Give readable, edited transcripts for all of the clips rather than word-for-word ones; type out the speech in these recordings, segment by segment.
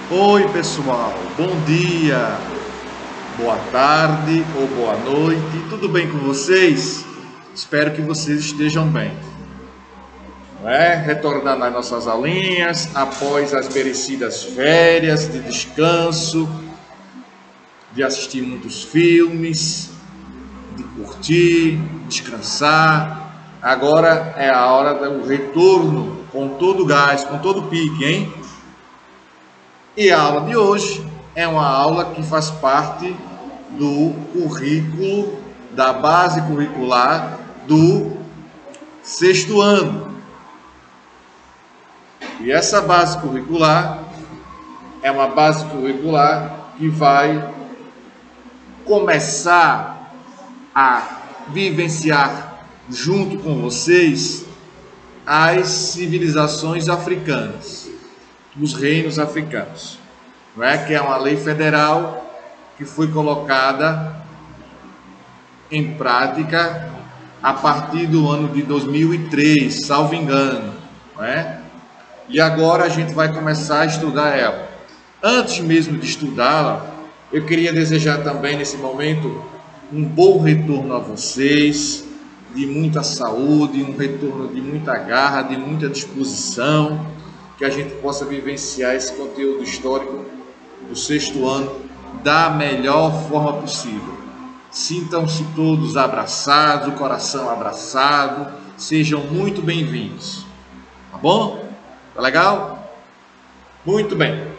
Oi, pessoal, bom dia, boa tarde ou boa noite, tudo bem com vocês? Espero que vocês estejam bem. Não é? Retornando às nossas aulinhas, após as merecidas férias de descanso, de assistir muitos filmes, de curtir, descansar. Agora é a hora do retorno com todo o gás, com todo o pique, hein? E a aula de hoje é uma aula que faz parte do currículo, da base curricular do sexto ano. E essa base curricular é uma base curricular que vai começar a vivenciar junto com vocês as civilizações africanas, os reinos africanos, não é? Que é uma lei federal que foi colocada em prática a partir do ano de 2003, salvo engano, não é? E agora a gente vai começar a estudar ela. Antes mesmo de estudá-la, eu queria desejar também nesse momento um bom retorno a vocês, de muita saúde, um retorno de muita garra, de muita disposição, que a gente possa vivenciar esse conteúdo histórico do sexto ano da melhor forma possível. Sintam-se todos abraçados, o coração abraçado, sejam muito bem-vindos. Tá bom? Tá legal? Muito bem.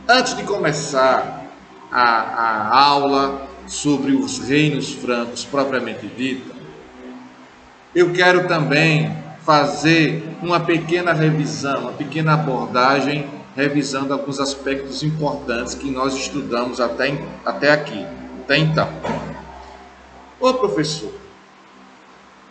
Antes de começar a aula sobre os reinos francos propriamente dita, eu quero também fazer uma pequena revisão, uma pequena abordagem, revisando alguns aspectos importantes que nós estudamos até aqui, até então. Ô professor,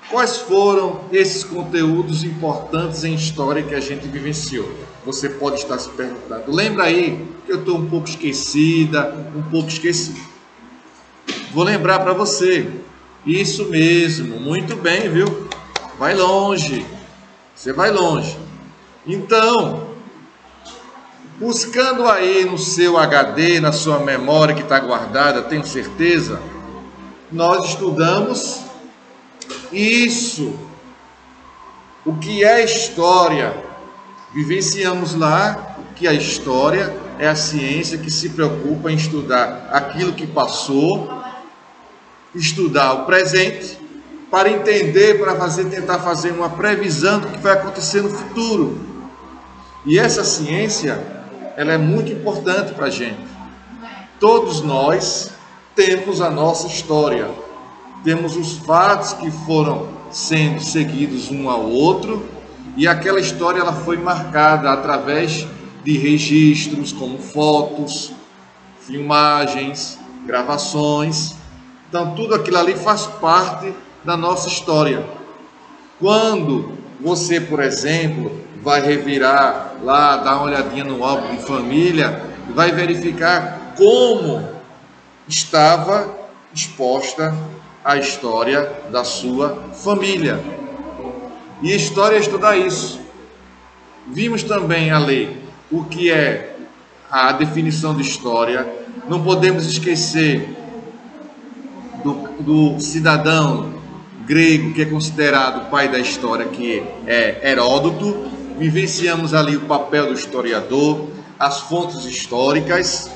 quais foram esses conteúdos importantes em história que a gente vivenciou? Você pode estar se perguntando. Lembra aí que eu estou um pouco esquecida, um pouco esquecido. Vou lembrar para você. Isso mesmo, muito bem, viu? Vai longe, você vai longe. Então, buscando aí no seu HD, na sua memória que está guardada, tenho certeza, nós estudamos isso. O que é história? Vivenciamos lá que a história é a ciência que se preocupa em estudar aquilo que passou, estudar o presente, para entender, para tentar fazer uma previsão do que vai acontecer no futuro. E essa ciência, ela é muito importante para a gente. Todos nós temos a nossa história, temos os fatos que foram sendo seguidos um ao outro, e aquela história ela foi marcada através de registros como fotos, filmagens, gravações. Então tudo aquilo ali faz parte da nossa história. Quando você, por exemplo, vai revirar lá, dar uma olhadinha no álbum de família, vai verificar como estava exposta a história da sua família. E história é estudar isso. Vimos também a lei, o que é a definição de história. Não podemos esquecer do cidadão grego, que é considerado o pai da história, que é Heródoto. Vivenciamos ali o papel do historiador, as fontes históricas,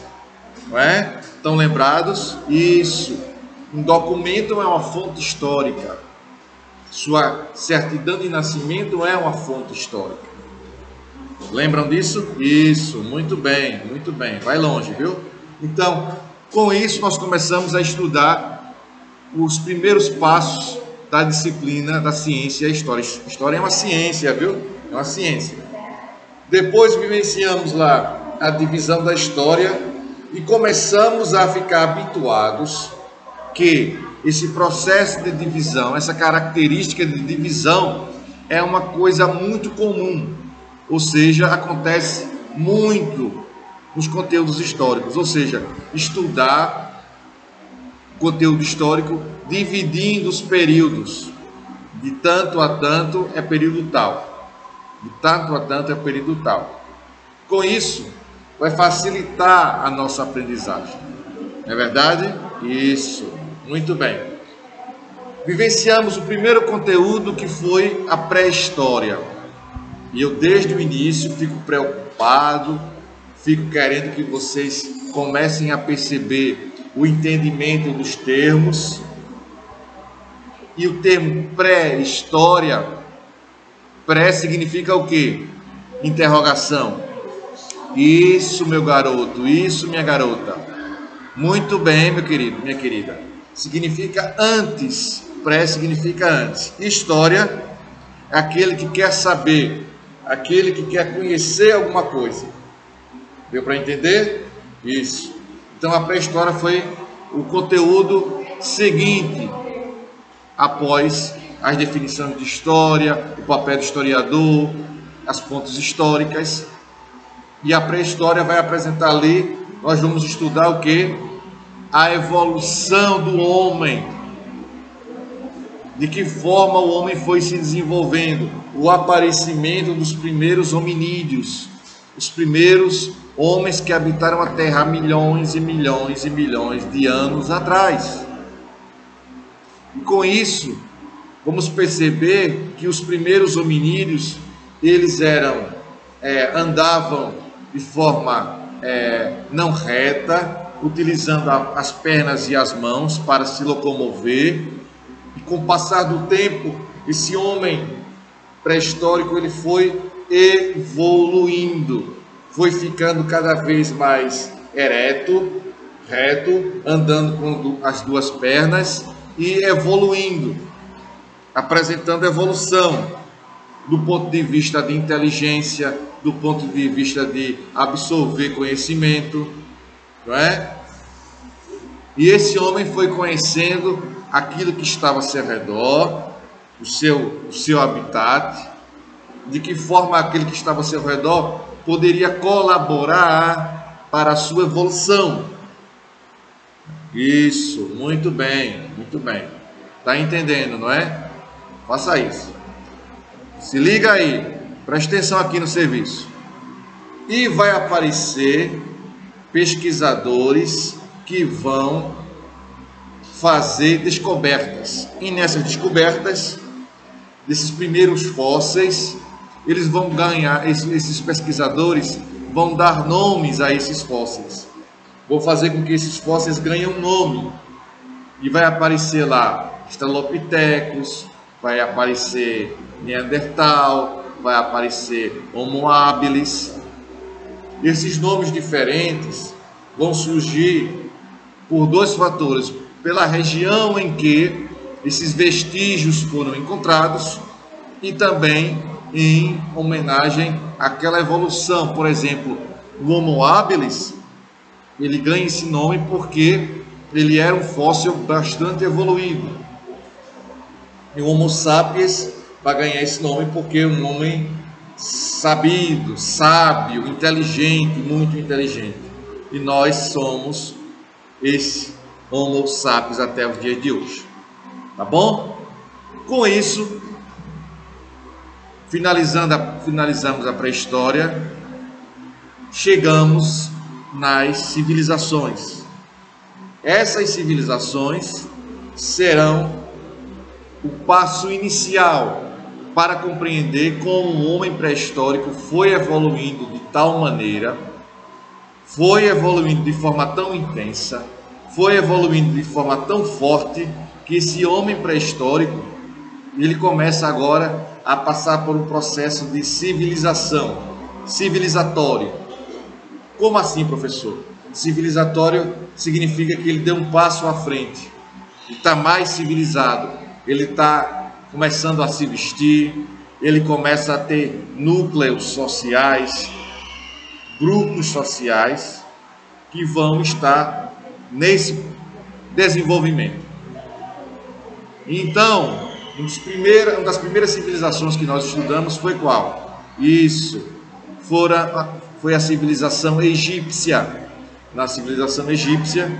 não é? Estão lembrados? Isso. Um documento é uma fonte histórica. Sua certidão de nascimento é uma fonte histórica. Lembram disso? Isso, muito bem, muito bem. Vai longe, viu? Então, com isso nós começamos a estudar os primeiros passos da disciplina da ciência e a história. História é uma ciência, viu? É uma ciência. Depois vivenciamos lá a divisão da história e começamos a ficar habituados que esse processo de divisão, essa característica de divisão é uma coisa muito comum, ou seja, acontece muito nos conteúdos históricos, ou seja, estudar conteúdo histórico dividindo os períodos, de tanto a tanto é período tal, de tanto a tanto é período tal. Com isso, vai facilitar a nossa aprendizagem. Não é verdade? Isso, muito bem. Vivenciamos o primeiro conteúdo, que foi a pré-história. E eu desde o início fico preocupado, fico querendo que vocês comecem a perceber o entendimento dos termos. E o termo pré-história, pré significa o quê? Interrogação. Isso, meu garoto, isso, minha garota. Muito bem, meu querido, minha querida. Significa antes, pré significa antes. História é aquele que quer saber, aquele que quer conhecer alguma coisa. Deu para entender? Isso. Então a pré-história foi o conteúdo seguinte após as definições de história, o papel do historiador, as fontes históricas. E a pré-história vai apresentar ali, nós vamos estudar o que? A evolução do homem. De que forma o homem foi se desenvolvendo, o aparecimento dos primeiros hominídeos, os primeiros homens que habitaram a Terra há milhões e milhões e milhões de anos atrás. E com isso, vamos perceber que os primeiros hominídeos, eles andavam de forma não reta, utilizando as pernas e as mãos para se locomover. E com o passar do tempo, esse homem pré-histórico ele foi evoluindo, foi ficando cada vez mais reto, andando com as duas pernas e evoluindo, apresentando evolução do ponto de vista de inteligência, do ponto de vista de absorver conhecimento, não é? E esse homem foi conhecendo aquilo que estava ao seu redor, o seu habitat, de que forma aquele que estava ao seu redor poderia colaborar para a sua evolução. Isso, muito bem, muito bem. Está entendendo, não é? Faça isso. Se liga aí, preste atenção aqui no serviço. E vai aparecer pesquisadores que vão fazer descobertas. E nessas descobertas, desses primeiros fósseis, eles vão ganhar, esses pesquisadores vão dar nomes a esses fósseis. Vou fazer com que esses fósseis ganhem um nome. E vai aparecer lá Australopithecus, vai aparecer Neandertal, vai aparecer Homo habilis. Esses nomes diferentes vão surgir por dois fatores: pela região em que esses vestígios foram encontrados e também em homenagem àquela evolução. Por exemplo, o Homo habilis, ele ganha esse nome porque ele era um fóssil bastante evoluído. E o Homo sapiens vai ganhar esse nome porque é um homem sabido, sábio, inteligente, muito inteligente. E nós somos esse Homo sapiens até os dias de hoje. Tá bom? Com isso, finalizamos a pré-história, chegamos nas civilizações. Essas civilizações serão o passo inicial para compreender como o homem pré-histórico foi evoluindo de tal maneira, foi evoluindo de forma tão intensa, foi evoluindo de forma tão forte, que esse homem pré-histórico, ele começa agora a passar por um processo de civilizatório. Como assim, professor? Civilizatório significa que ele deu um passo à frente, ele está mais civilizado, ele está começando a se vestir, ele começa a ter núcleos sociais, grupos sociais que vão estar nesse desenvolvimento. Então, uma das primeiras civilizações que nós estudamos foi qual? Isso, foi a civilização egípcia. Na civilização egípcia,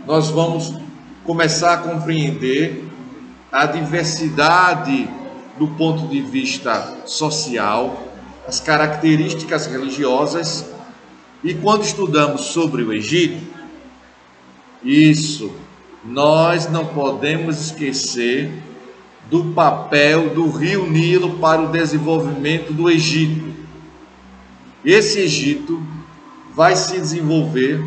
nós vamos começar a compreender a diversidade do ponto de vista social, as características religiosas E quando estudamos sobre o Egito, nós não podemos esquecer do papel do rio Nilo para o desenvolvimento do Egito. Esse Egito vai se desenvolver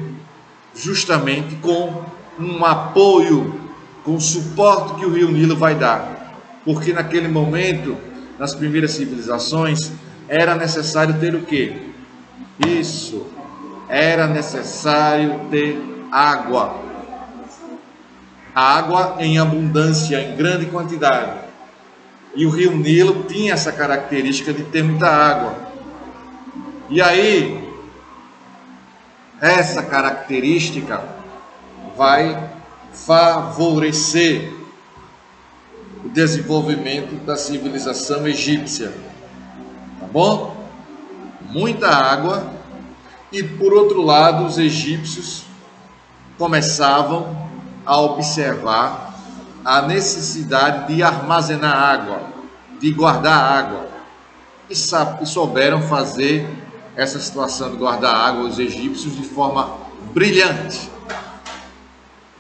justamente com um apoio, com o suporte que o rio Nilo vai dar. Porque naquele momento, nas primeiras civilizações, era necessário ter o quê? Era necessário ter água. Água em abundância, em grande quantidade. E o rio Nilo tinha essa característica de ter muita água. E aí, essa característica vai favorecer o desenvolvimento da civilização egípcia. Tá bom? Muita água. E por outro lado, os egípcios começavam a observar a necessidade de armazenar água, de guardar água. E souberam fazer essa situação de guardar água, os egípcios, de forma brilhante.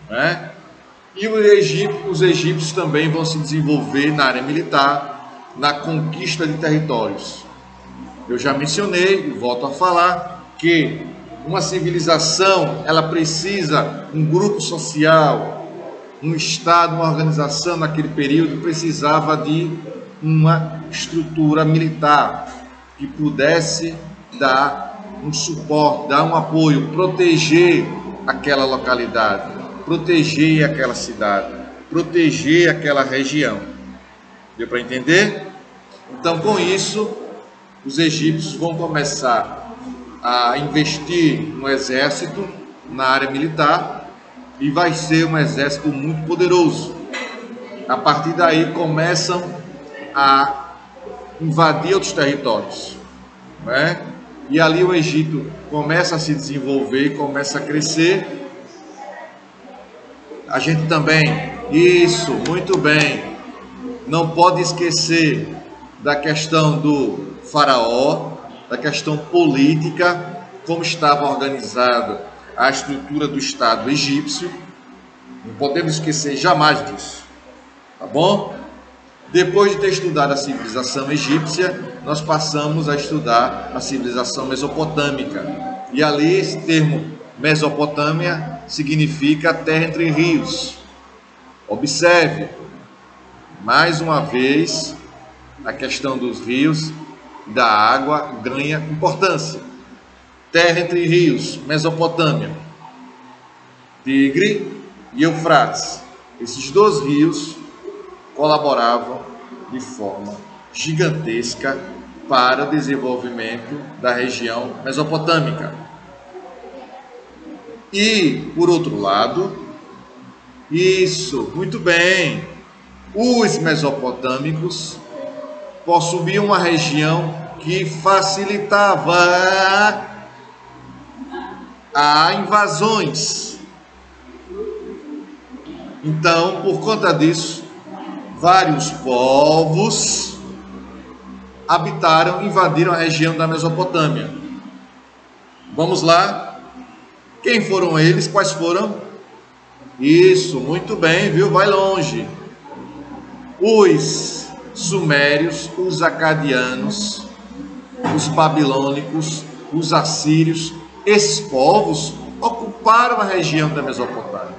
Né? E os egípcios também vão se desenvolver na área militar, na conquista de territórios. Eu já mencionei e volto a falar que uma civilização, ela precisa, um grupo social, um estado, uma organização naquele período precisava de uma estrutura militar que pudesse dar um suporte, dar um apoio, proteger aquela localidade, proteger aquela cidade, proteger aquela região. Deu para entender? Então, com isso, os egípcios vão começar a investir no exército, na área militar, e vai ser um exército muito poderoso. A partir daí começam a invadir outros territórios, né? E ali o Egito começa a se desenvolver, começa a crescer. A gente também, muito bem, não pode esquecer da questão do faraó, da questão política, como estava organizada a estrutura do Estado egípcio. Não podemos esquecer jamais disso, tá bom? Depois de ter estudado a civilização egípcia, nós passamos a estudar a civilização mesopotâmica. E ali esse termo Mesopotâmia significa terra entre rios. Observe, mais uma vez, a questão dos rios, da água ganha importância. Terra entre rios, Mesopotâmia, Tigre e Eufrates. Esses dois rios colaboravam de forma gigantesca para o desenvolvimento da região mesopotâmica. E, por outro lado, muito bem, os mesopotâmicos possuíam uma região que facilitava a invasões. Então, por conta disso, vários povos invadiram a região da Mesopotâmia. Vamos lá. Quem foram eles? Quais foram? Muito bem, viu? Vai longe. Os sumérios, os acadianos, os babilônicos, os assírios, esses povos ocuparam a região da Mesopotâmia.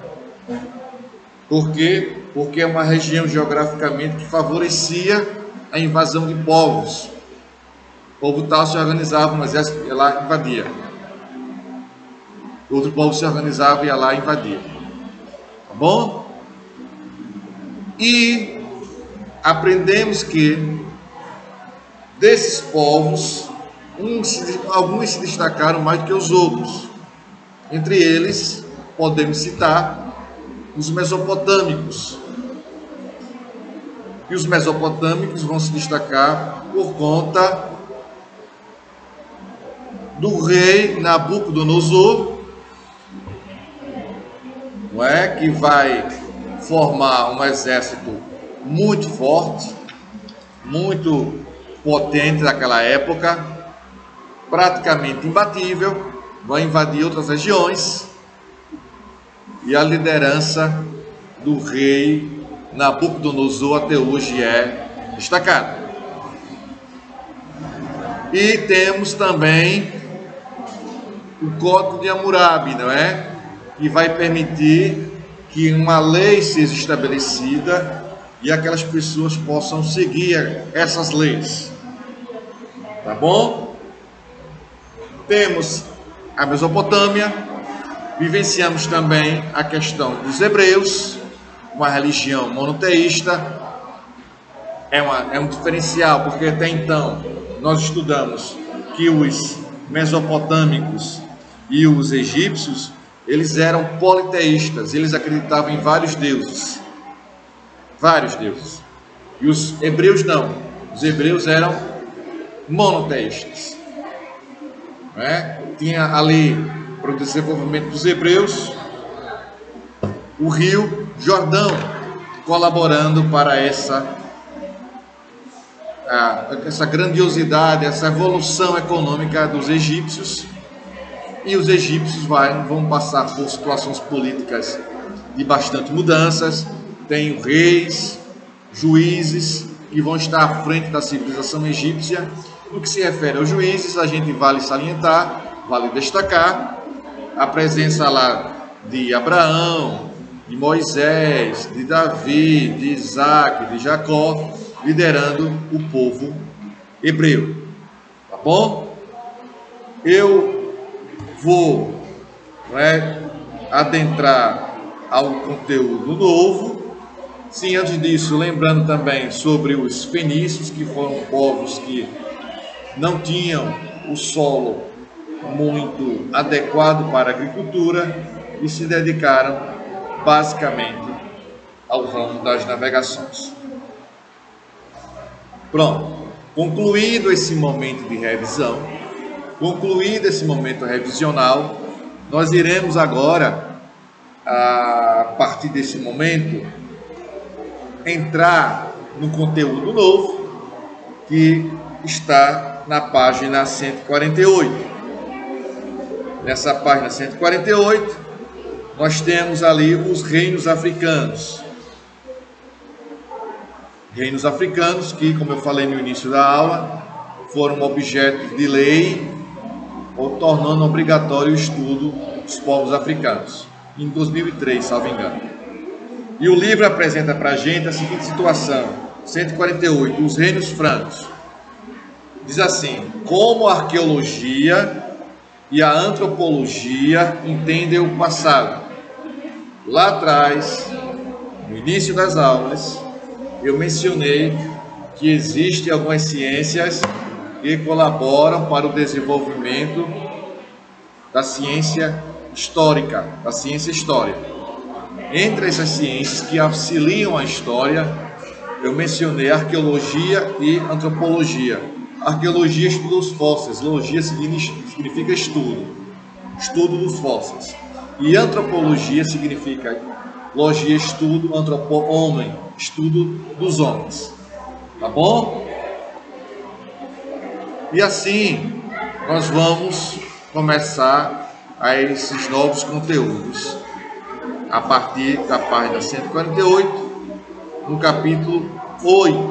Por quê? Porque é uma região geograficamente que favorecia a invasão de povos. O povo tal se organizava, um exército ia lá e invadia. Outro povo se organizava e ia lá e invadia. Tá bom? E aprendemos que desses povos, alguns se destacaram mais do que os outros. Entre eles, podemos citar os mesopotâmicos. E os mesopotâmicos vão se destacar por conta do rei Nabucodonosor, não é? Que vai formar um exército muito forte, muito potente naquela época, praticamente imbatível, vai invadir outras regiões e a liderança do rei Nabucodonosor até hoje é destacada. E temos também o Código de Hammurabi, não é? Que vai permitir que uma lei seja estabelecida e aquelas pessoas possam seguir essas leis. Tá bom? Temos a Mesopotâmia, vivenciamos também a questão dos hebreus, uma religião monoteísta. É um diferencial, porque até então nós estudamos que os mesopotâmicos e os egípcios, eles eram politeístas, eles acreditavam em vários deuses. Vários deuses. E os hebreus não. Os hebreus eram monoteístas. Não é? Tinha ali, para o desenvolvimento dos hebreus, o rio Jordão colaborando para essa grandiosidade, essa evolução econômica dos egípcios. E os egípcios vão passar por situações políticas de bastante mudanças. Tem reis, juízes que vão estar à frente da civilização egípcia. No que se refere aos juízes, a gente vale salientar, vale destacar a presença lá de Abraão, de Moisés, de Davi, de Isaac, de Jacó, liderando o povo hebreu. Tá bom? Eu vou adentrar ao conteúdo novo. Sim, antes disso, lembrando também sobre os fenícios, que foram povos que não tinham o solo muito adequado para a agricultura e se dedicaram basicamente ao ramo das navegações. Pronto, concluído esse momento de revisão, concluído esse momento revisional, nós iremos agora, a partir desse momento, entrar no conteúdo novo que está na página 148. Nessa página 148, nós temos ali os reinos africanos. Reinos africanos que, como eu falei no início da aula, foram objeto de lei ou tornando obrigatório o estudo dos povos africanos, em 2003, salvo engano. E o livro apresenta para a gente a seguinte situação, 148, os reinos francos. Diz assim: como a arqueologia e a antropologia entendem o passado. Lá atrás, no início das aulas, eu mencionei que existem algumas ciências que colaboram para o desenvolvimento da ciência histórica, da ciência histórica. Entre essas ciências que auxiliam a história, eu mencionei arqueologia e antropologia. Arqueologia estuda os fósseis, logia significa estudo, estudo dos fósseis. E antropologia significa logia, estudo, homem, estudo dos homens. Tá bom? E assim, nós vamos começar a esses novos conteúdos a partir da página 148, no capítulo 8,